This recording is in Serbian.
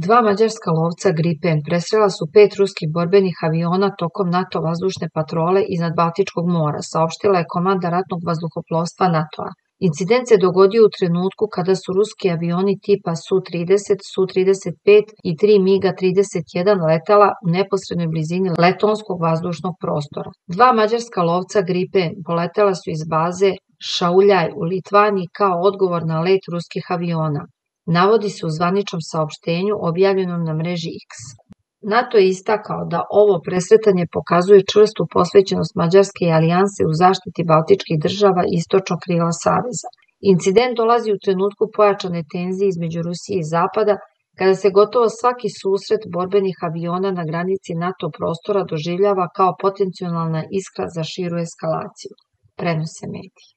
Dva mađarska lovca Gripen presrela su 5 ruskih borbenih aviona tokom NATO vazdušne patrole iznad Baltičkog mora, saopštila je komanda ratnog vazduhoplovstva NATO-a. Incident se dogodio u trenutku kada su ruski avioni tipa Su-30, Su-35 i 3 MiG-31 letala u neposrednoj blizini letonskog vazdušnog prostora. Dva mađarska lovca Gripen poletela su iz baze Šauljaj u Litvaniji kao odgovor na let ruskih aviona. Navodi se u zvaničnom saopštenju objavljenom na mreži X. NATO je istakao da ovo presretanje pokazuje čvrstu posvećenost Mađarske i alijanse u zaštiti baltičkih država i istočnog krila saveza. Incident dolazi u trenutku pojačane tenzije između Rusije i Zapada, kada se gotovo svaki susret borbenih aviona na granici NATO prostora doživljava kao potencijalna iskra za širu eskalaciju, prenose mediji.